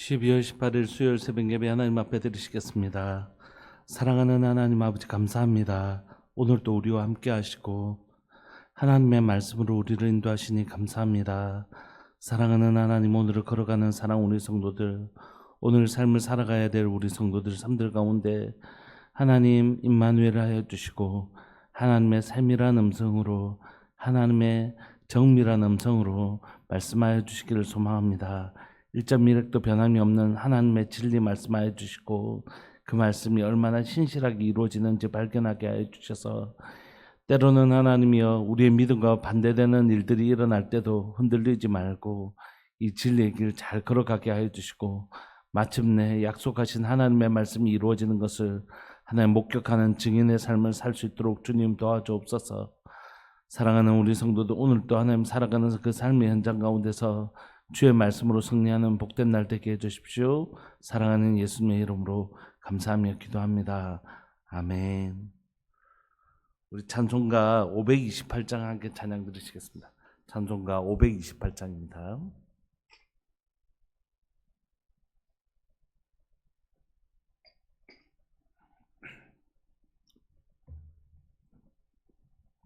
12월 18일 수요일 새벽 예배 하나님 앞에 드리시겠습니다. 사랑하는 하나님 아버지 감사합니다. 오늘도 우리와 함께 하시고 하나님의 말씀으로 우리를 인도하시니 감사합니다. 사랑하는 하나님, 오늘을 걸어가는 사랑 우리 성도들, 오늘 삶을 살아가야 될 우리 성도들 삶들 가운데 하나님 임마누엘을 하여 주시고 하나님의 삶이란 음성으로, 하나님의 정밀한 음성으로 말씀하여 주시기를 소망합니다. 1.1획도 변함이 없는 하나님의 진리 말씀하여 주시고 그 말씀이 얼마나 신실하게 이루어지는지 발견하게 하여 주셔서 때로는 하나님이여 우리의 믿음과 반대되는 일들이 일어날 때도 흔들리지 말고 이 진리의 길 잘 걸어가게 하여 주시고 마침내 약속하신 하나님의 말씀이 이루어지는 것을 하나님 목격하는 증인의 삶을 살 수 있도록 주님 도와주옵소서. 사랑하는 우리 성도들, 오늘도 하나님 살아가는 그 삶의 현장 가운데서 주의 말씀으로 승리하는 복된 날 되게 해주십시오. 사랑하는 예수님의 이름으로 감사하며 기도합니다. 아멘. 우리 찬송가 528장 함께 찬양 들으시겠습니다. 찬송가 528장입니다.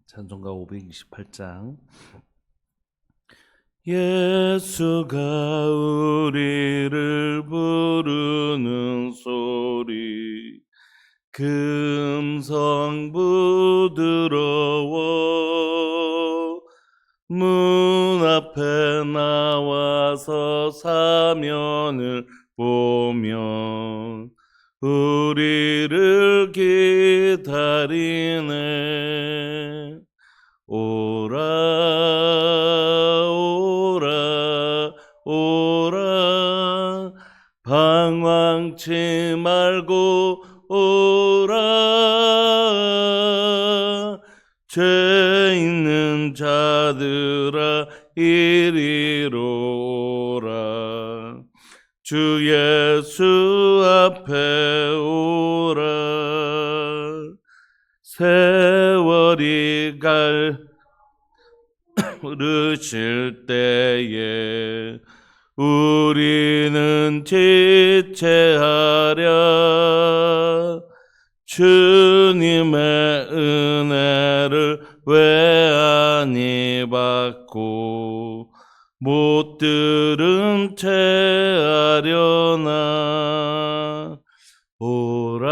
찬송가 528장. 예수가 우리를 부르는 소리, 금성 부드러워 문 앞에 나와서 사면을 보면 우리를 기다리네. 오라 오라 오라 방황치 말고 오라. 죄 있는 자들아 이리로 오라. 주 예수 앞에 오라. 세월이 가르칠 때에 우리는 지체하랴. 주님의 은혜를 왜 아니 받고 못 들은 채 하려나. 오라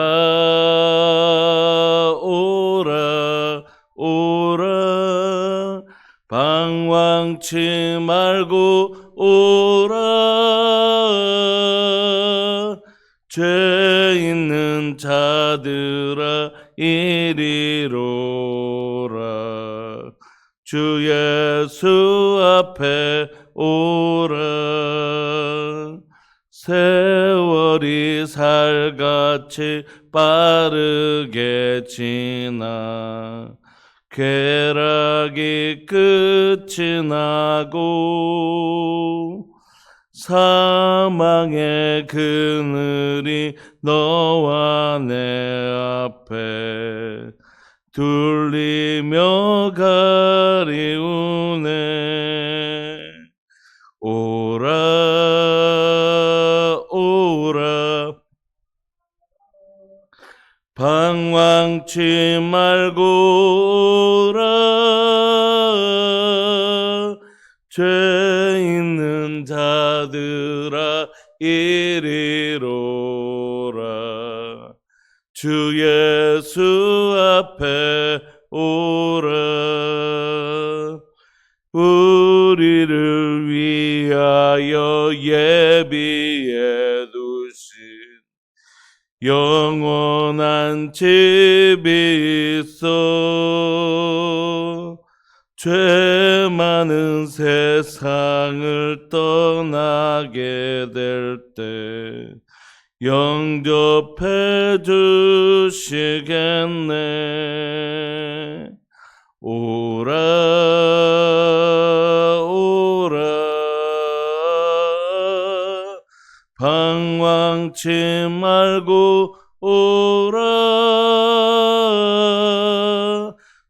오라 오라 방황치 말고 오라. 죄 있는 자들아 이리로 오라. 주 예수 앞에 오라. 세월이 살같이 빠르게 지나 쾌락이 끝이 나고 사망의 그늘이 너와 내 앞에 둘리며 가리우네. 오라 오라 방황치 말고 오라. 죄 있는 자들아 이리로 오라. 주 예수 앞에 오라. 우리를 위하여 예비해 두신 영원한 집이 있어. 죄 많은 세상을 떠나게 될 때 영접해 주시겠네. 오라 오라 방황치 말고 오라.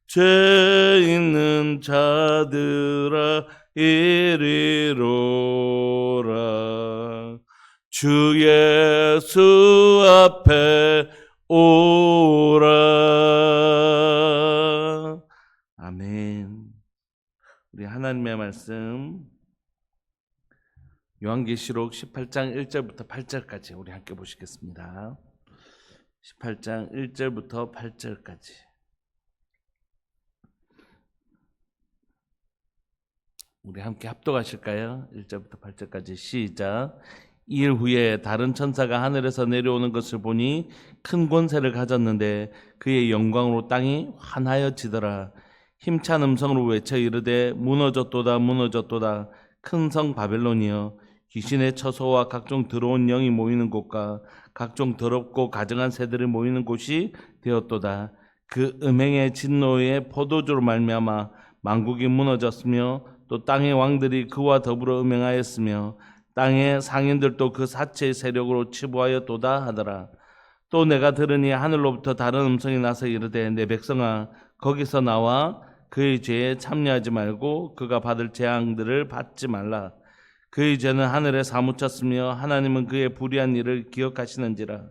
죄 있는 자들아 이리로 오라. 주 예수 앞에 오라. 아멘. 우리 하나님의 말씀 요한계시록 18장 1절부터 8절까지 우리 함께 보시겠습니다. 18장 1절부터 8절까지. 우리 함께 합독하실까요? 1절부터 8절까지 시작. 이일 후에 다른 천사가 하늘에서 내려오는 것을 보니 큰 권세를 가졌는데 그의 영광으로 땅이 환하여지더라. 힘찬 음성으로 외쳐 이르되 무너졌도다 무너졌도다 큰 성 바벨론이여 귀신의 처소와 각종 더러운 영이 모이는 곳과 각종 더럽고 가증한 새들이 모이는 곳이 되었도다. 그 음행의 진노의 포도주로 말미암아 만국이 무너졌으며 또 땅의 왕들이 그와 더불어 음행하였으며 땅의 상인들도 그 사체의 세력으로 치부하였도다 하더라. 또 내가 들으니 하늘로부터 다른 음성이 나서 이르되 내 백성아 거기서 나와 그의 죄에 참여하지 말고 그가 받을 재앙들을 받지 말라. 그의 죄는 하늘에 사무쳤으며 하나님은 그의 불의한 일을 기억하시는지라.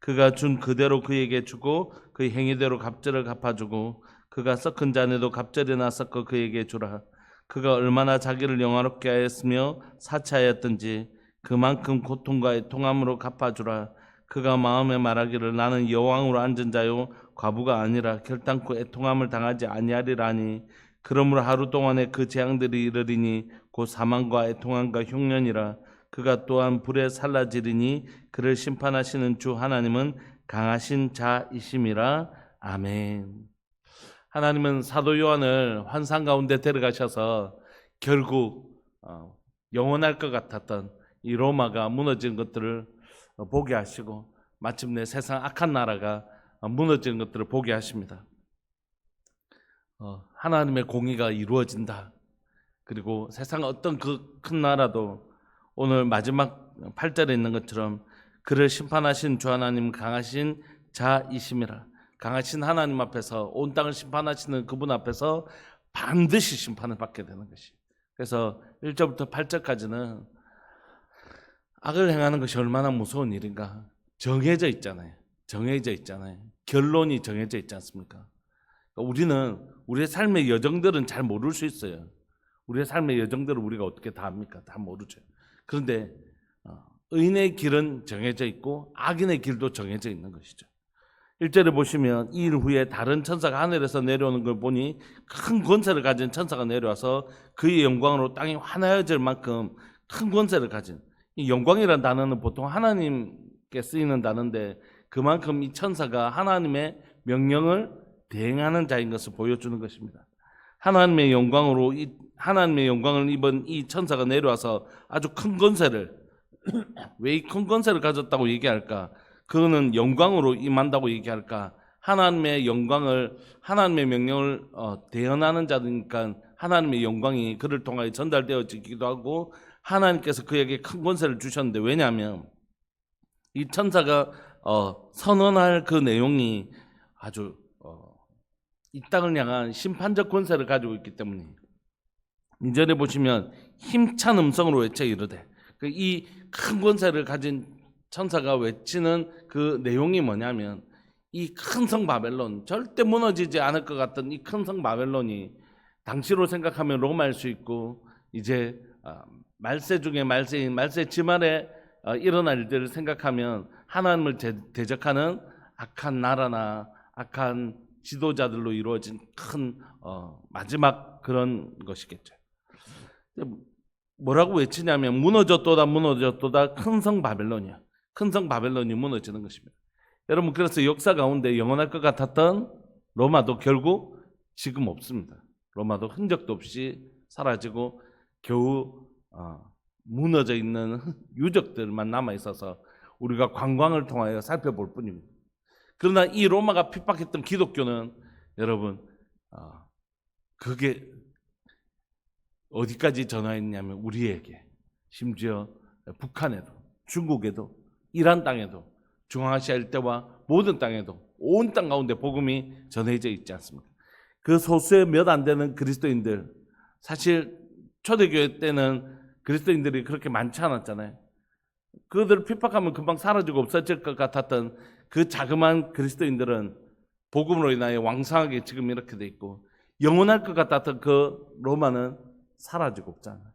그가 준 그대로 그에게 주고 그의 행위대로 갑절을 갚아주고 그가 섞은 잔에도 갑절이나 섞어 그에게 주라. 그가 얼마나 자기를 영화롭게 하였으며 사치하였든지 그만큼 고통과 애통함으로 갚아주라. 그가 마음에 말하기를 나는 여왕으로 앉은 자요 과부가 아니라 결단코 애통함을 당하지 아니하리라니. 그러므로 하루 동안에 그 재앙들이 이르리니 곧 사망과 애통함과 흉년이라. 그가 또한 불에 살라지리니 그를 심판하시는 주 하나님은 강하신 자이심이라. 아멘. 하나님은 사도 요한을 환상 가운데 데려가셔서 결국 영원할 것 같았던 이 로마가 무너진 것들을 보게 하시고 마침내 세상 악한 나라가 무너진 것들을 보게 하십니다. 하나님의 공의가 이루어진다. 그리고 세상 어떤 그 큰 나라도 오늘 마지막 8절에 있는 것처럼 그를 심판하신 주 하나님 강하신 자이심이라. 강하신 하나님 앞에서 온 땅을 심판하시는 그분 앞에서 반드시 심판을 받게 되는 것이. 그래서 1절부터 8절까지는 악을 행하는 것이 얼마나 무서운 일인가. 정해져 있잖아요. 정해져 있잖아요. 결론이 정해져 있지 않습니까? 우리는 우리의 삶의 여정들은 잘 모를 수 있어요. 우리의 삶의 여정들을 우리가 어떻게 다 합니까? 다 모르죠. 그런데 의인의 길은 정해져 있고 악인의 길도 정해져 있는 것이죠. 1절에 보시면 이 일 후에 다른 천사가 하늘에서 내려오는 걸 보니 큰 권세를 가진 천사가 내려와서 그의 영광으로 땅이 환하여질 만큼 큰 권세를 가진, 이 영광이라는 단어는 보통 하나님께 쓰이는 단어인데 그만큼 이 천사가 하나님의 명령을 대행하는 자인 것을 보여주는 것입니다. 하나님의 영광으로 하나님의 영광을 입은 이 천사가 내려와서 아주 큰 권세를 왜 이 큰 권세를 가졌다고 얘기할까? 그거는 영광으로 임한다고 얘기할까? 하나님의 영광을 하나님의 명령을 대언하는 자니까 하나님의 영광이 그를 통하여 전달되어지기도 하고 하나님께서 그에게 큰 권세를 주셨는데 왜냐하면 이 천사가 선언할 그 내용이 아주 이 땅을 향한 심판적 권세를 가지고 있기 때문에 2절에 보시면 힘찬 음성으로 외쳐 이르되 이 큰 권세를 가진 천사가 외치는 그 내용이 뭐냐면 이 큰 성 바벨론 절대 무너지지 않을 것 같던 이 큰 성 바벨론이 당시로 생각하면 로마일 수 있고 이제 말세 중에 말세인 말세 지말에 일어날 일들을 생각하면 하나님을 대적하는 악한 나라나 악한 지도자들로 이루어진 큰 마지막 그런 것이겠죠. 뭐라고 외치냐면 무너졌도다 무너졌도다 큰 성 바벨론이야. 큰 성 바벨론이 무너지는 것입니다. 여러분 그래서 역사 가운데 영원할 것 같았던 로마도 결국 지금 없습니다. 로마도 흔적도 없이 사라지고 겨우 무너져 있는 유적들만 남아 있어서 우리가 관광을 통하여 살펴볼 뿐입니다. 그러나 이 로마가 핍박했던 기독교는 여러분 그게 어디까지 전화했냐면 우리에게 심지어 북한에도 중국에도 이란 땅에도 중앙아시아 일대와 모든 땅에도 온 땅 가운데 복음이 전해져 있지 않습니까? 그 소수의 몇 안 되는 그리스도인들 사실 초대교회 때는 그리스도인들이 그렇게 많지 않았잖아요. 그들을 핍박하면 금방 사라지고 없어질 것 같았던 그 자그마한 그리스도인들은 복음으로 인하여 왕성하게 지금 이렇게 돼 있고, 영원할 것 같았던 그 로마는 사라지고 없잖아요.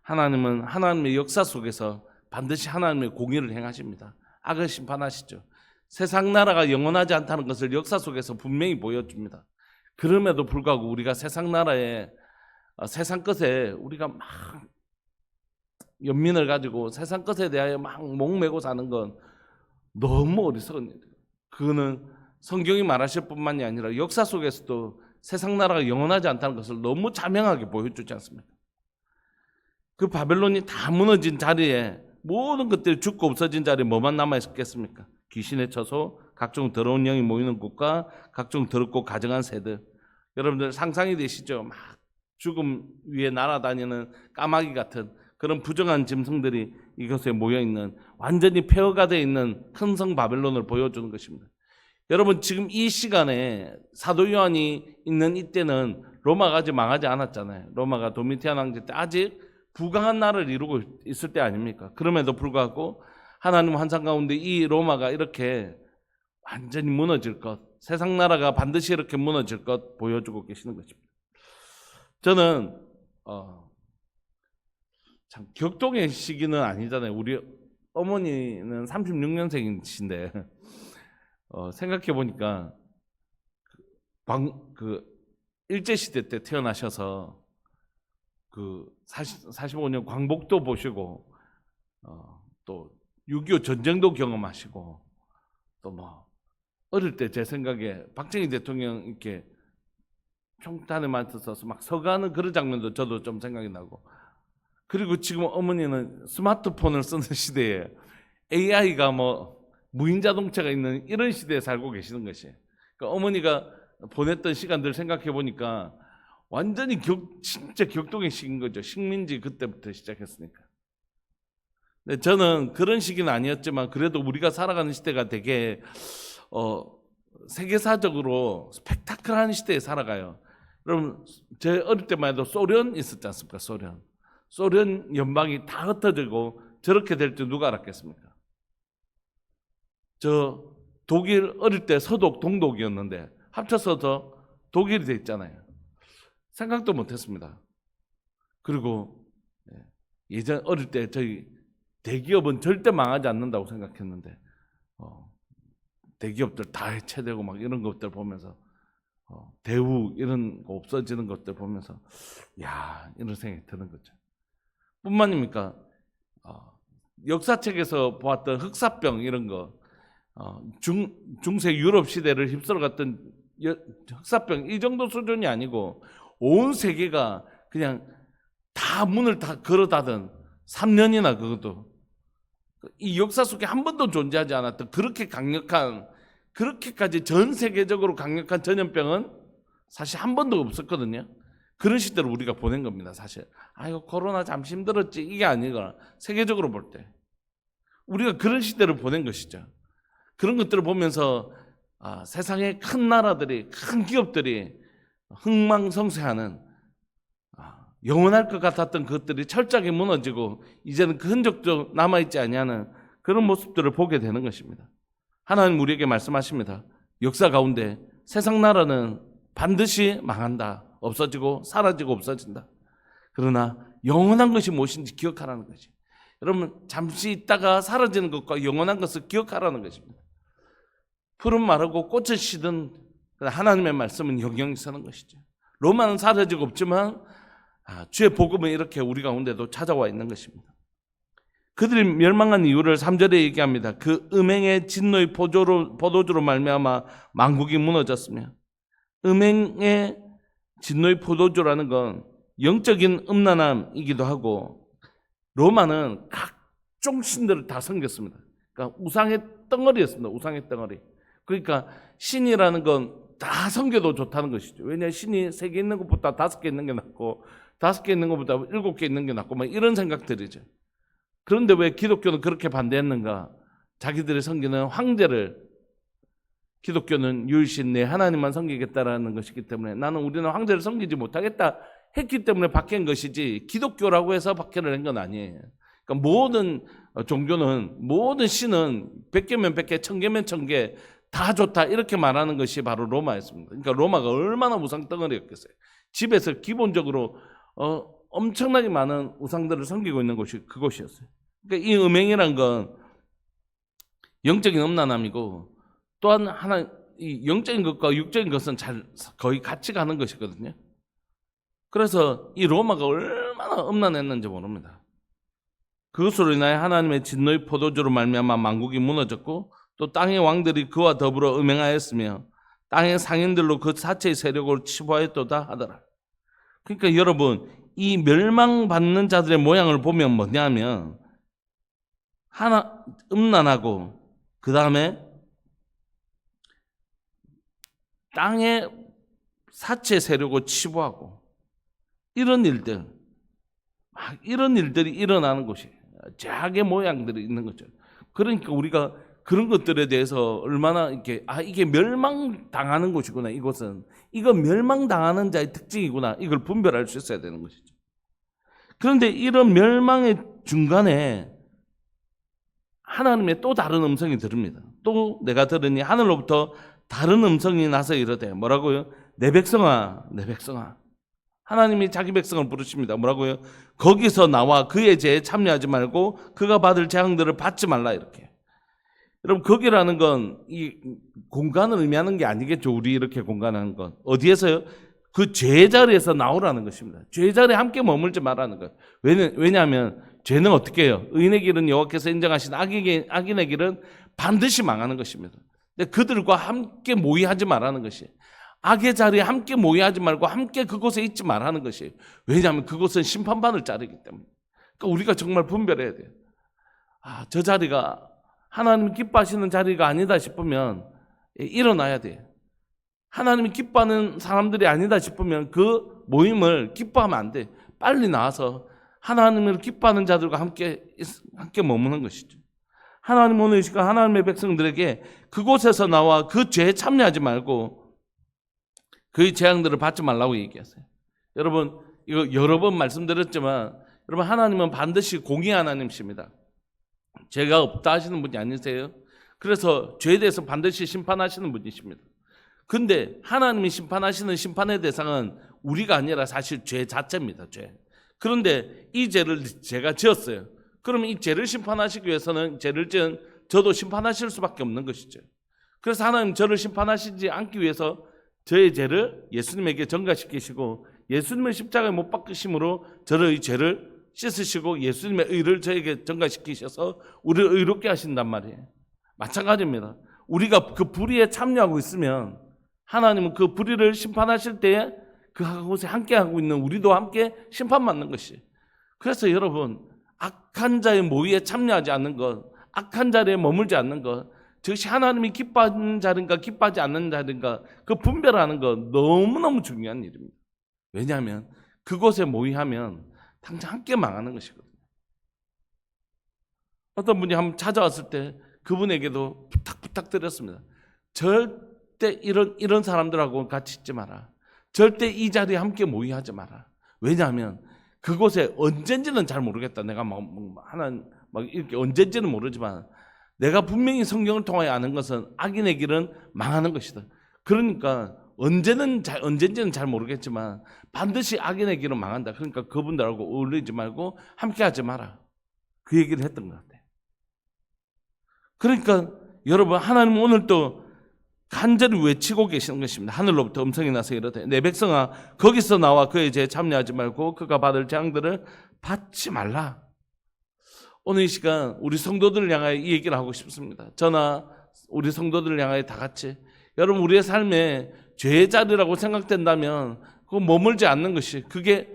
하나님은 하나님의 역사 속에서 반드시 하나님의 공의를 행하십니다. 악을 심판하시죠. 세상 나라가 영원하지 않다는 것을 역사 속에서 분명히 보여줍니다. 그럼에도 불구하고 우리가 세상 나라에, 세상 것에 우리가 막 연민을 가지고 세상 것에 대하여 막 목매고 사는 건 너무 어리석은 일이에요. 그거는 성경이 말하실 뿐만이 아니라 역사 속에서도 세상 나라가 영원하지 않다는 것을 너무 자명하게 보여주지 않습니까? 그 바벨론이 다 무너진 자리에, 모든 것들이 죽고 없어진 자리에 뭐만 남아있겠습니까? 귀신의 처소, 각종 더러운 영이 모이는 곳과 각종 더럽고 가증한 새들. 여러분들 상상이 되시죠? 막 죽음 위에 날아다니는 까마귀 같은 그런 부정한 짐승들이 이곳에 모여있는, 완전히 폐허가 되어 있는 큰 성 바벨론을 보여주는 것입니다. 여러분, 지금 이 시간에 사도 요한이 있는 이때는 로마가 아직 망하지 않았잖아요. 로마가 도미티안 황제 때 아직 부강한 나라를 이루고 있을 때 아닙니까? 그럼에도 불구하고 하나님 환상 가운데 이 로마가 이렇게 완전히 무너질 것, 세상 나라가 반드시 이렇게 무너질 것 보여주고 계시는 것입니다. 저는 참 격동의 시기는 아니잖아요. 우리 어머니는 36년생이신데 생각해 보니까 일제시대 때 태어나셔서 그 45년 광복도 보시고 또 6.25 전쟁도 경험하시고, 또 뭐 어릴 때 제 생각에 박정희 대통령 이렇게 총탄에 맞서서 막 서가는 그런 장면도 저도 좀 생각이 나고, 그리고 지금 어머니는 스마트폰을 쓰는 시대에 AI가 뭐 무인 자동차가 있는 이런 시대에 살고 계시는 것이에요. 그러니까 어머니가 보냈던 시간들 생각해 보니까 완전히 진짜 격동의 시기인 거죠. 식민지 그때부터 시작했으니까. 근데 저는 그런 시기는 아니었지만 그래도 우리가 살아가는 시대가 되게 세계사적으로 스펙타클한 시대에 살아가요. 여러분, 제 어릴 때만 해도 소련 있었지 않습니까? 소련 연방이 다 흩어지고 저렇게 될 줄 누가 알았겠습니까? 저 독일 어릴 때 서독 동독이었는데 합쳐서 독일이 돼 있잖아요. 생각도 못했습니다. 그리고 예전 어릴 때 저희 대기업은 절대 망하지 않는다고 생각했는데 대기업들 다 해체되고 막 이런 것들 보면서 대우 이런 거 없어지는 것들 보면서 야, 이런 생각이 드는 거죠. 뿐만입니까? 역사책에서 보았던 흑사병 이런 거, 중세 유럽 시대를 휩쓸어갔던 흑사병 이 정도 수준이 아니고 온 세계가 그냥 다 문을 다 걸어 닫은 3년이나, 그것도 이 역사 속에 한 번도 존재하지 않았던 그렇게 강력한, 그렇게까지 전 세계적으로 강력한 전염병은 사실 한 번도 없었거든요. 그런 시대를 우리가 보낸 겁니다. 사실 아이고 코로나 잠시 힘들었지 이게 아니라 세계적으로 볼 때 우리가 그런 시대를 보낸 것이죠. 그런 것들을 보면서 세상의 큰 나라들이, 큰 기업들이 흥망성쇠하는, 영원할 것 같았던 것들이 철저하게 무너지고 이제는 그 흔적도 남아있지 아니하는 그런 모습들을 보게 되는 것입니다. 하나님 우리에게 말씀하십니다. 역사 가운데 세상 나라는 반드시 망한다. 없어지고 사라지고 없어진다. 그러나 영원한 것이 무엇인지 기억하라는 것이, 여러분 잠시 있다가 사라지는 것과 영원한 것을 기억하라는 것입니다. 푸른 마르고 꽃을 시든 하나님의 말씀은 영영이 서는 것이죠. 로마는 사라지고 없지만 주의 복음은 이렇게 우리 가운데도 찾아와 있는 것입니다. 그들이 멸망한 이유를 3절에 얘기합니다. 그 음행의 진노의 포도주로 말미암아 만국이 무너졌으며, 음행의 진노의 포도주라는 건 영적인 음란함이기도 하고, 로마는 각종 신들을 다 섬겼습니다. 그러니까 우상의 덩어리였습니다. 우상의 덩어리. 그러니까 신이라는 건 다 섬겨도 좋다는 것이죠. 왜냐하면 신이 3개 있는 것보다 5개 있는 게 낫고 5개 있는 것보다 7개 있는 게 낫고 막 이런 생각들이죠. 그런데 왜 기독교는 그렇게 반대했는가? 자기들이 섬기는 황제를, 기독교는 유일신 내 하나님만 섬기겠다라는 것이기 때문에 우리는 황제를 섬기지 못하겠다 했기 때문에 박해한 것이지 기독교라고 해서 박해를 한 건 아니에요. 그러니까 모든 종교는 모든 신은 100개면 100개, 1000개면 1000개 다 좋다 이렇게 말하는 것이 바로 로마였습니다. 그러니까 로마가 얼마나 우상덩어리였겠어요. 집에서 기본적으로 엄청나게 많은 우상들을 섬기고 있는 곳이 그곳이었어요. 그러니까 이 음행이란 건 영적인 음란함이고 또한 하나 이 영적인 것과 육적인 것은 거의 같이 가는 것이거든요. 그래서 이 로마가 얼마나 음란했는지 모릅니다. 그것으로 인하여 하나님의 진노의 포도주로 말미암아 만국이 무너졌고 또 땅의 왕들이 그와 더불어 음행하였으며 땅의 상인들로 그 자체의 세력으로 치부하였도다 하더라. 그러니까 여러분 이 멸망받는 자들의 모양을 보면 뭐냐면 하나 음란하고 그 다음에 땅의 사체 세력을 치부하고 이런 일들이 일어나는 곳이에요. 죄악의 모양들이 있는 거죠. 그러니까 우리가 그런 것들에 대해서 얼마나 이게 멸망당하는 곳이구나. 이곳은 이건 멸망당하는 자의 특징이구나. 이걸 분별할 수 있어야 되는 것이죠. 그런데 이런 멸망의 중간에 하나님의 또 다른 음성이 들립니다. 또 내가 들으니 하늘로부터 다른 음성이 나서 이르되 뭐라고요? 내 백성아, 내 백성아. 하나님이 자기 백성을 부르십니다. 뭐라고요? 거기서 나와 그의 죄에 참여하지 말고 그가 받을 재앙들을 받지 말라 이렇게. 여러분 거기라는 건 이 공간을 의미하는 게 아니겠죠. 우리 이렇게 공간하는 건. 어디에서요? 그 죄 자리에서 나오라는 것입니다. 죄 자리에 함께 머물지 말라는 거예요. 왜냐하면 죄는 어떻게 해요? 의인의 길은 여호와께서 인정하신 악인의 길은 반드시 망하는 것입니다. 근데 그들과 함께 모이하지 말라는 것이에요. 악의 자리에 함께 모이하지 말고 함께 그곳에 있지 말라는 것이에요. 왜냐하면 그곳은 심판받을 자리이기 때문에. 그러니까 우리가 정말 분별해야 돼요. 저 자리가 하나님 기뻐하시는 자리가 아니다 싶으면 일어나야 돼요. 하나님이 기뻐하는 사람들이 아니다 싶으면 그 모임을 기뻐하면 안 돼. 빨리 나와서 하나님을 기뻐하는 자들과 함께 머무는 것이죠. 하나님 오늘 이 시간 하나님의 백성들에게 그곳에서 나와 그 죄에 참여하지 말고 그의 재앙들을 받지 말라고 얘기하세요. 여러분 이거 여러 번 말씀드렸지만 여러분 하나님은 반드시 공의 하나님이십니다. 죄가 없다 하시는 분이 아니세요. 그래서 죄에 대해서 반드시 심판하시는 분이십니다. 근데 하나님이 심판하시는 심판의 대상은 우리가 아니라 사실 죄 자체입니다. 죄. 그런데 이 죄를 제가 지었어요. 그러면 이 죄를 심판하시기 위해서는 죄를 지은 저도 심판하실 수밖에 없는 것이죠. 그래서 하나님 저를 심판하시지 않기 위해서 저의 죄를 예수님에게 전가시키시고 예수님의 십자가에 못 박히심으로 저의 죄를 씻으시고 예수님의 의를 저에게 전가시키셔서 우리를 의롭게 하신단 말이에요. 마찬가지입니다. 우리가 그 불의에 참여하고 있으면 하나님은 그 불의를 심판하실 때에 그곳에 함께하고 있는 우리도 함께 심판받는 것이. 그래서 여러분 악한 자의 모의에 참여하지 않는 것, 악한 자리에 머물지 않는 것, 즉시 하나님이 기뻐하는 자인가 기뻐하지 않는 자인가 그 분별하는 것 너무너무 중요한 일입니다. 왜냐하면 그곳에 모의하면 당장 함께 망하는 것이거든요. 어떤 분이 한번 찾아왔을 때 그분에게도 부탁드렸습니다. 절대 이런 사람들하고 같이 있지 마라. 절대 이 자리에 함께 모의하지 마라. 왜냐하면 그곳에 언젠지는 잘 모르겠다. 내가 이렇게 언젠지는 모르지만 내가 분명히 성경을 통하여 아는 것은 악인의 길은 망하는 것이다. 그러니까 언젠지는 잘 모르겠지만 반드시 악인의 길은 망한다. 그러니까 그분들하고 어울리지 말고 함께하지 마라. 그 얘기를 했던 것 같아요. 그러니까 여러분 하나님 오늘도 간절히 외치고 계시는 것입니다. 하늘로부터 음성이 나서 이르되 내 백성아 거기서 나와 그의 죄에 참여하지 말고 그가 받을 재앙들을 받지 말라. 오늘 이 시간 우리 성도들을 향하여 이 얘기를 하고 싶습니다. 저나 우리 성도들을 향하여 다 같이 여러분 우리의 삶에 죄의 자리라고 생각된다면 그거 머물지 않는 것이 그게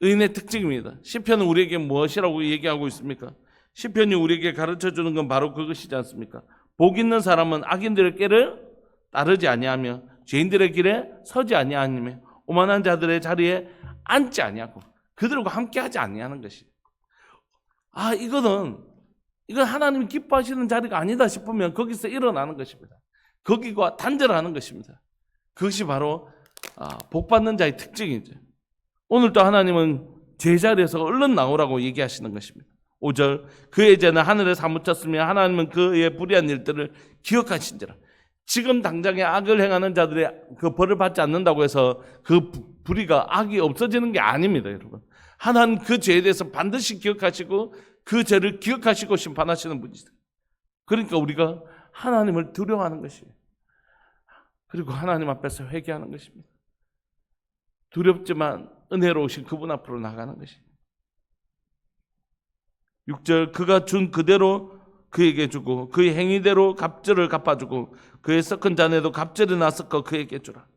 의인의 특징입니다. 시편은 우리에게 무엇이라고 얘기하고 있습니까? 시편이 우리에게 가르쳐주는 건 바로 그것이지 않습니까? 복 있는 사람은 악인들의 길을 따르지 아니하며 죄인들의 길에 서지 아니하며 오만한 자들의 자리에 앉지 아니하고 그들과 함께하지 아니하는 것이. 이건 하나님이 기뻐하시는 자리가 아니다 싶으면 거기서 일어나는 것입니다. 거기가 단절하는 것입니다. 그것이 바로 복받는 자의 특징이죠. 오늘도 하나님은 제자리에서 얼른 나오라고 얘기하시는 것입니다. 5절 그의 죄는 하늘에 사무쳤으며 하나님은 그의 불의한 일들을 기억하신지라. 지금 당장에 악을 행하는 자들의 그 벌을 받지 않는다고 해서 그 불의가 악이 없어지는 게 아닙니다, 여러분. 하나님 그 죄에 대해서 반드시 기억하시고 그 죄를 기억하시고 심판하시는 분이시다. 그러니까 우리가 하나님을 두려워하는 것이에요. 그리고 하나님 앞에서 회개하는 것입니다. 두렵지만 은혜로우신 그분 앞으로 나가는 것이에요. 6절 그가 준 그대로 그에게 주고 그의 행위대로 갑절을 갚아주고 그의 섞은 잔에도 갑절이나 섞어 그에게 주라.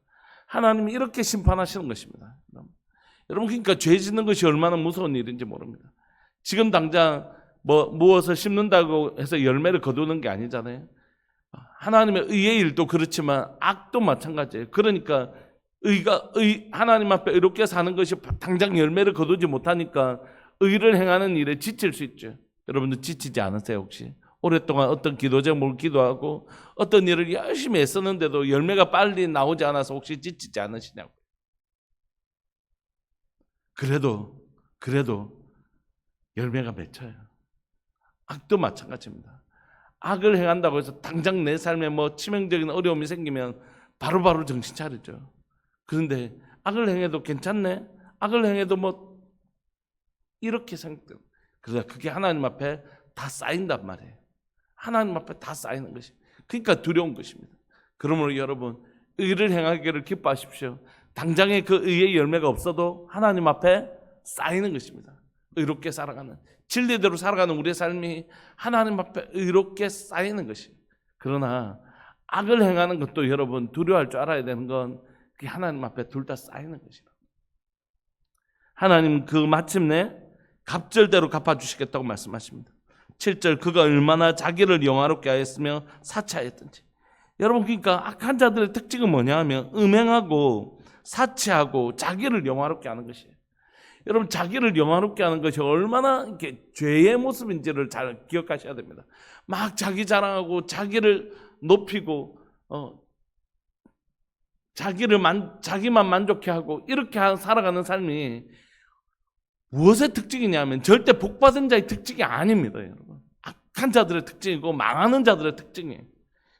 하나님이 이렇게 심판하시는 것입니다. 여러분, 그러니까 죄 짓는 것이 얼마나 무서운 일인지 모릅니다. 지금 당장 무엇을 심는다고 해서 열매를 거두는 게 아니잖아요. 하나님의 의의 일도 그렇지만 악도 마찬가지예요. 그러니까 하나님 앞에 의롭게 사는 것이 당장 열매를 거두지 못하니까 의를 행하는 일에 지칠 수 있죠. 여러분들 지치지 않으세요 혹시? 오랫동안 어떤 기도 제목을 기도하고 어떤 일을 열심히 애쓰는데도 열매가 빨리 나오지 않아서 혹시 지치지 않으시냐고요. 그래도 열매가 맺혀요. 악도 마찬가지입니다. 악을 행한다고 해서 당장 내 삶에 치명적인 어려움이 생기면 바로바로 정신 차리죠. 그런데 악을 행해도 괜찮네? 악을 행해도 이렇게 생각돼요. 그러다 그게 하나님 앞에 다 쌓인단 말이에요. 하나님 앞에 다 쌓이는 것이. 그러니까 두려운 것입니다. 그러므로 여러분, 의를 행하기를 기뻐하십시오. 당장에 그 의의 열매가 없어도 하나님 앞에 쌓이는 것입니다. 의롭게 살아가는, 진리대로 살아가는 우리의 삶이 하나님 앞에 의롭게 쌓이는 것이에요. 그러나 악을 행하는 것도 여러분 두려워할 줄 알아야 되는 건 그게 하나님 앞에 둘 다 쌓이는 것이에요. 하나님 그 마침내 갑절대로 갚아주시겠다고 말씀하십니다. 7절 그가 얼마나 자기를 영화롭게 하였으며 사치하였든지. 여러분, 그러니까 악한 자들의 특징은 뭐냐 하면 음행하고 사치하고 자기를 영화롭게 하는 것이에요. 여러분, 자기를 영화롭게 하는 것이 얼마나 이렇게 죄의 모습인지를 잘 기억하셔야 됩니다. 막 자기 자랑하고 자기를 높이고 자기만 만족해 하고 이렇게 살아가는 삶이 무엇의 특징이냐면 절대 복받은 자의 특징이 아닙니다, 여러분. 악한 자들의 특징이고 망하는 자들의 특징이에요.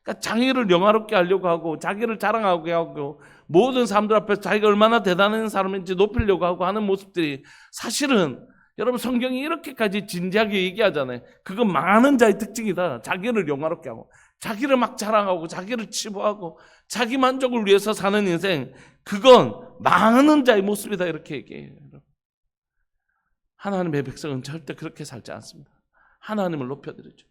그러니까 자기를 영화롭게 하려고 하고 자기를 자랑하게 하고 모든 사람들 앞에서 자기가 얼마나 대단한 사람인지 높이려고 하고 하는 모습들이 사실은 여러분 성경이 이렇게까지 진지하게 얘기하잖아요. 그건 망하는 자의 특징이다. 자기를 영화롭게 하고 자기를 막 자랑하고 자기를 치부하고 자기 만족을 위해서 사는 인생, 그건 망하는 자의 모습이다, 이렇게 얘기해요. 하나님의 백성은 절대 그렇게 살지 않습니다. 하나님을 높여드리죠.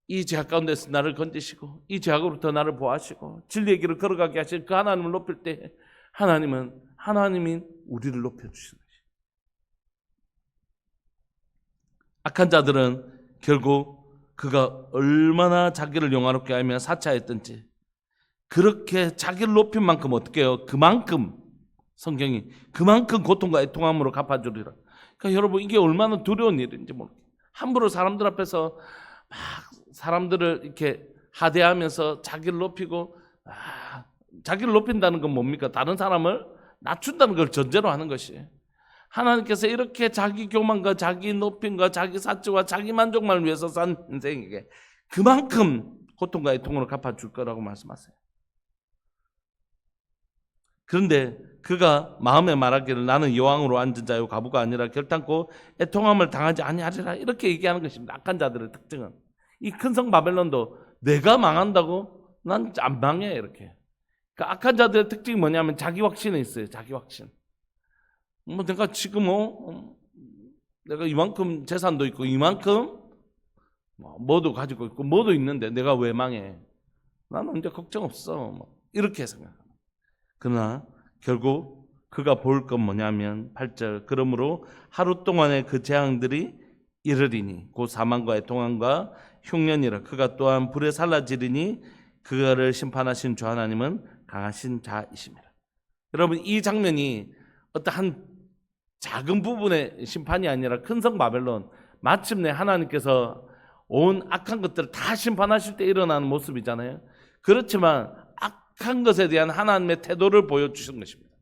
이 죄악 가운데서 나를 건지시고 이 죄악으로부터 나를 보호하시고 진리의 길을 걸어가게 하실 그 하나님을 높일 때 하나님이 우리를 높여주시는 것이죠. 악한 자들은 결국 그가 얼마나 자기를 영화롭게 하며 사치하였든지 그렇게 자기를 높인 만큼 어떻게 해요? 그만큼 성경이 그만큼 고통과 애통함으로 갚아주리라. 그러니까 여러분, 이게 얼마나 두려운 일인지 모르겠어요. 함부로 사람들 앞에서 막 사람들을 이렇게 하대하면서 자기를 높이고, 자기를 높인다는 건 뭡니까? 다른 사람을 낮춘다는 걸 전제로 하는 것이에요. 하나님께서 이렇게 자기 교만과 자기 높임과 자기 사치와 자기 만족만을 위해서 산 인생에게 그만큼 고통과 애통으로 갚아줄 거라고 말씀하세요. 그런데 그가 마음에 말하기를 나는 여왕으로 앉은 자요 과부가 아니라 결단코 애통함을 당하지 아니하리라, 이렇게 얘기하는 것입니다. 악한 자들의 특징은. 이 큰 성 바벨론도 내가 망한다고? 난 안 망해, 이렇게. 그러니까 악한 자들의 특징이 뭐냐면 자기 확신에 있어요. 자기 확신. 내가 지금 내가 이만큼 재산도 있고 이만큼 뭐도 가지고 있고 뭐도 있는데 내가 왜 망해? 나는 이제 걱정 없어. 이렇게 생각합니다. 그러나 결국 그가 볼 건 뭐냐면 8절 그러므로 하루 동안의 그 재앙들이 이르리니 곧 사망과 애통함과 흉년이라. 그가 또한 불에 살라지리니 그가를 심판하신 주 하나님은 강하신 자이십니다. 여러분, 이 장면이 어떠한 작은 부분의 심판이 아니라 큰 성 바벨론, 마침내 하나님께서 온 악한 것들을 다 심판하실 때 일어나는 모습이잖아요. 그렇지만 악한 것에 대한 하나님의 태도를 보여주신 것입니다.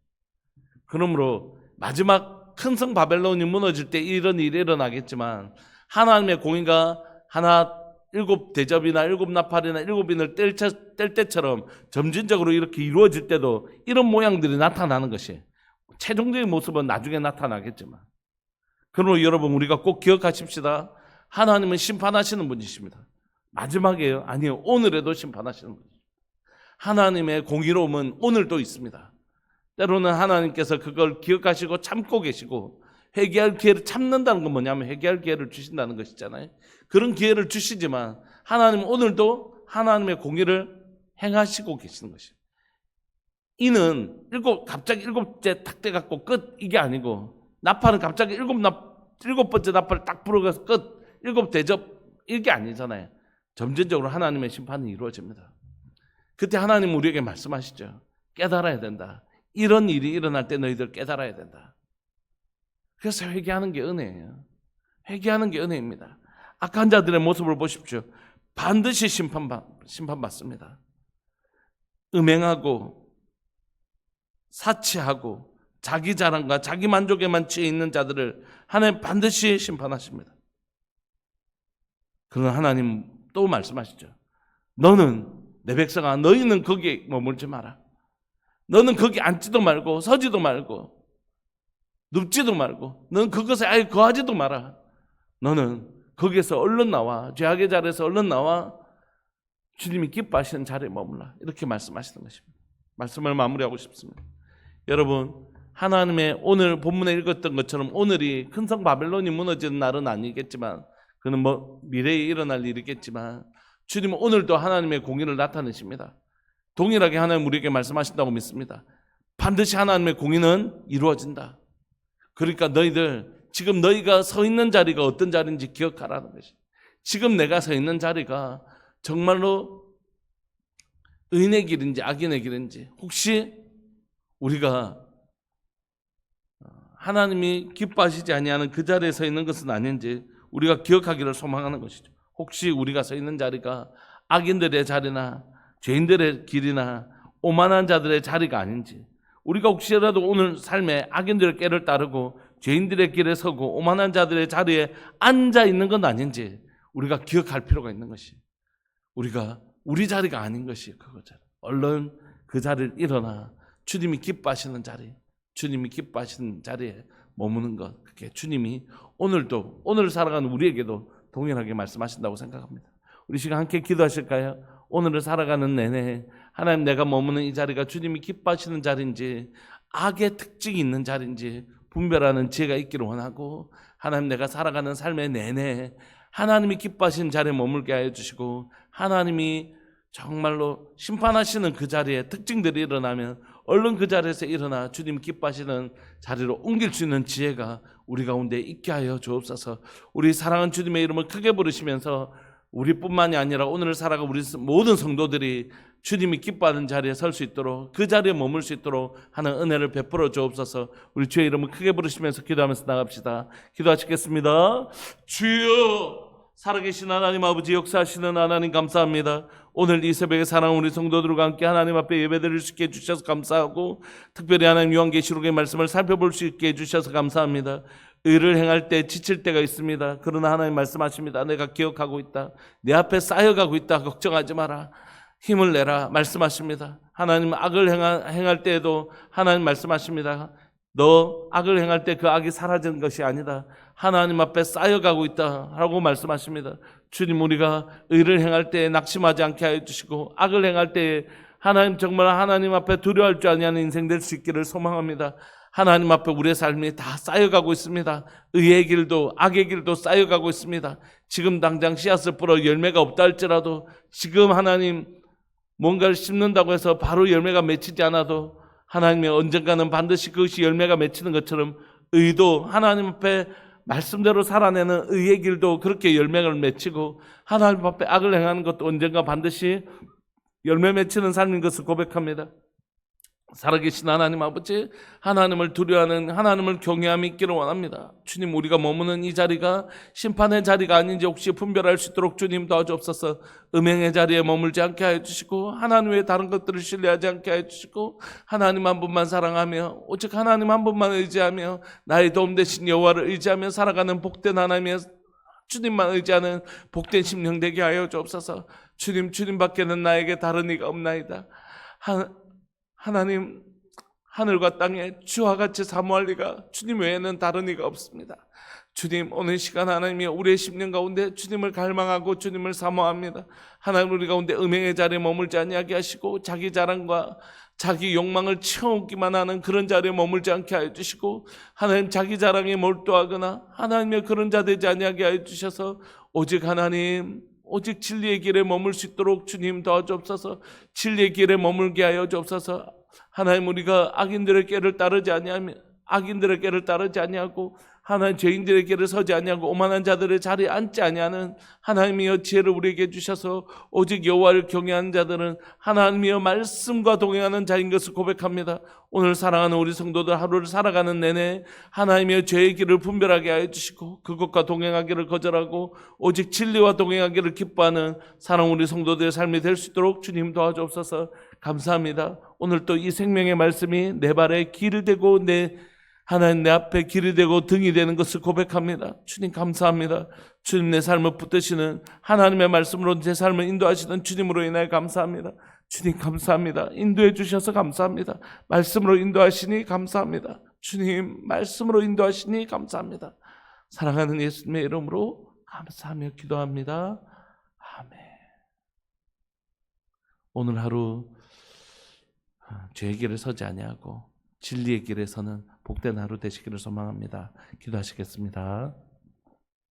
그러므로 마지막 큰 성 바벨론이 무너질 때 이런 일이 일어나겠지만 하나님의 공의가 하나 일곱 대접이나 일곱 나팔이나 일곱 인을 뗄 때처럼 점진적으로 이렇게 이루어질 때도 이런 모양들이 나타나는 것이 최종적인 모습은 나중에 나타나겠지만, 그러므로 여러분 우리가 꼭 기억하십시다. 하나님은 심판하시는 분이십니다. 마지막에요? 아니요, 오늘에도 심판하시는 분이십니다. 하나님의 공의로움은 오늘도 있습니다. 때로는 하나님께서 그걸 기억하시고 참고 계시고, 회개할 기회를 참는다는 건 뭐냐면 회개할 기회를 주신다는 것이잖아요. 그런 기회를 주시지만 하나님은 오늘도 하나님의 공의를 행하시고 계시는 것이에요. 이는 갑자기 일곱째 탁 떼갖고 끝, 이게 아니고, 나팔은 갑자기 일곱 번째 나팔을 딱 불어가서 끝, 일곱 대접, 이게 아니잖아요. 점진적으로 하나님의 심판이 이루어집니다. 그때 하나님 우리에게 말씀하시죠. 깨달아야 된다. 이런 일이 일어날 때 너희들 깨달아야 된다. 그래서 회개하는 게 은혜예요. 회개하는 게 은혜입니다. 악한 자들의 모습을 보십시오. 반드시 심판받습니다. 음행하고 사치하고 자기 자랑과 자기 만족에만 취해 있는 자들을 하나님 반드시 심판하십니다. 그러나 하나님 또 말씀하시죠. 너는, 내 백성아, 너희는 거기에 머물지 마라. 너는 거기 앉지도 말고 서지도 말고 눕지도 말고 너는 그것에 아예 거하지도 마라. 너는 거기에서 얼른 나와, 죄악의 자리에서 얼른 나와 주님이 기뻐하시는 자리에 머물라. 이렇게 말씀하시는 것입니다. 말씀을 마무리하고 싶습니다. 여러분, 하나님의 오늘 본문에 읽었던 것처럼 오늘이 큰 성 바벨론이 무너지는 날은 아니겠지만, 그는 미래에 일어날 일이겠지만, 주님은 오늘도 하나님의 공의를 나타내십니다. 동일하게 하나님 우리에게 말씀하신다고 믿습니다. 반드시 하나님의 공의는 이루어진다. 그러니까 너희들, 지금 너희가 서 있는 자리가 어떤 자리인지 기억하라는 것이. 지금 내가 서 있는 자리가 정말로 의인의 길인지 악인의 길인지, 혹시 우리가 하나님이 기뻐하시지 아니하는 그 자리에 서 있는 것은 아닌지 우리가 기억하기를 소망하는 것이죠. 혹시 우리가 서 있는 자리가 악인들의 자리나 죄인들의 길이나 오만한 자들의 자리가 아닌지, 우리가 혹시라도 오늘 삶에 악인들의 길을 따르고 죄인들의 길에 서고 오만한 자들의 자리에 앉아 있는 건 아닌지 우리가 기억할 필요가 있는 것이, 우리가 우리 자리가 아닌 것이 그거잖아요. 얼른 그 자리를 일어나 주님이 기뻐하시는 자리, 주님이 기뻐하시는 자리에 머무는 것, 그게 주님이 오늘도, 오늘 살아가는 우리에게도 동일하게 말씀하신다고 생각합니다. 우리 시간 함께 기도하실까요? 오늘을 살아가는 내내 하나님, 내가 머무는 이 자리가 주님이 기뻐하시는 자리인지 악의 특징이 있는 자리인지 분별하는 지혜가 있기를 원하고, 하나님, 내가 살아가는 삶의 내내 하나님이 기뻐하시는 자리에 머물게 하여 주시고, 하나님이 정말로 심판하시는 그 자리에 특징들이 일어나면 얼른 그 자리에서 일어나 주님 기뻐하시는 자리로 옮길 수 있는 지혜가 우리 가운데 있게 하여 주옵소서. 우리 사랑하는 주님의 이름을 크게 부르시면서 우리뿐만이 아니라 오늘을 살아가 우리 모든 성도들이 주님이 기뻐하는 자리에 설 수 있도록, 그 자리에 머물 수 있도록 하는 은혜를 베풀어 주옵소서. 우리 주의 이름을 크게 부르시면서 기도하면서 나갑시다. 기도하시겠습니다. 주여, 살아계신 하나님 아버지, 역사하시는 하나님 감사합니다. 오늘 이 새벽에 사랑하는 우리 성도들과 함께 하나님 앞에 예배드릴 수 있게 해주셔서 감사하고, 특별히 하나님 요한계시록의 말씀을 살펴볼 수 있게 해주셔서 감사합니다. 의를 행할 때 지칠 때가 있습니다. 그러나 하나님 말씀하십니다. 내가 기억하고 있다. 내 앞에 쌓여가고 있다. 걱정하지 마라. 힘을 내라. 말씀하십니다. 하나님 악을 행할 때에도 하나님 말씀하십니다. 너 악을 행할 때 그 악이 사라지는 것이 아니다. 하나님 앞에 쌓여가고 있다 라고 말씀하십니다. 주님, 우리가 의를 행할 때 낙심하지 않게 하여 주시고, 악을 행할 때 하나님, 정말 하나님 앞에 두려워할 줄 아니하는 인생 될 수 있기를 소망합니다. 하나님 앞에 우리의 삶이 다 쌓여가고 있습니다. 의의 길도 악의 길도 쌓여가고 있습니다. 지금 당장 씨앗을 뿌려 열매가 없다 할지라도, 지금 하나님 뭔가를 심는다고 해서 바로 열매가 맺히지 않아도 하나님이 언젠가는 반드시 그것이 열매가 맺히는 것처럼, 의도 하나님 앞에 말씀대로 살아내는 의의 길도 그렇게 열매를 맺히고, 하나님 앞에 악을 행하는 것도 언젠가 반드시 열매 맺히는 삶인 것을 고백합니다. 살아계신 하나님 아버지, 하나님을 두려워하는, 하나님을 경외함이 있기를 원합니다. 주님, 우리가 머무는 이 자리가 심판의 자리가 아닌지 혹시 분별할 수 있도록 주님 도와주옵소서. 음행의 자리에 머물지 않게 하여 주시고, 하나님 외에 다른 것들을 신뢰하지 않게 하여 주시고, 하나님 한 분만 사랑하며 오직 하나님 한 분만 의지하며 나의 도움 되신 여호와를 의지하며 살아가는 복된 하나님의 주님만 의지하는 복된 심령 되게 하여 주옵소서. 주님밖에는 나에게 다른 이가 없나이다. 하나님, 하늘과 땅에 주와 같이 사모할 리가 주님 외에는 다른 이가 없습니다. 주님, 오늘 시간 하나님이 우리의 심령 가운데 주님을 갈망하고 주님을 사모합니다. 하나님, 우리 가운데 음행의 자리에 머물지 아니하게 하시고 자기 자랑과 자기 욕망을 채우기만 하는 그런 자리에 머물지 않게 하여 주시고, 하나님, 자기 자랑에 몰두하거나 하나님의 그런 자 되지 아니하게 하여 주셔서 오직 하나님, 오직 진리의 길에 머물 수 있도록 주님 도와주옵소서. 진리의 길에 머물게 하여 주옵소서. 하나님, 우리가 악인들의 길을 따르지 아니하고 하나님, 죄인들의 길을 서지 아니하고 오만한 자들의 자리에 앉지 아니하는 하나님이여 지혜를 우리에게 주셔서 오직 여호와를 경외하는 자들은 하나님이여 말씀과 동행하는 자인 것을 고백합니다. 오늘 사랑하는 우리 성도들 하루를 살아가는 내내 하나님이여 죄의 길을 분별하게 하여 주시고 그것과 동행하기를 거절하고 오직 진리와 동행하기를 기뻐하는 사랑 우리 성도들의 삶이 될 수 있도록 주님 도와주옵소서. 감사합니다. 오늘 또 이 생명의 말씀이 내 발에 길이 되고 하나님, 내 앞에 길이 되고 등이 되는 것을 고백합니다. 주님 감사합니다. 주님, 내 삶을 붙드시는 하나님의 말씀으로 제 삶을 인도하시는 주님으로 인하여 감사합니다. 주님 감사합니다. 인도해 주셔서 감사합니다. 말씀으로 인도하시니 감사합니다. 주님, 말씀으로 인도하시니 감사합니다. 사랑하는 예수님의 이름으로 감사하며 기도합니다. 아멘. 오늘 하루 죄의 길에 서지 아니하고 진리의 길에 서는 복된 하루 되시기를 소망합니다. 기도하시겠습니다.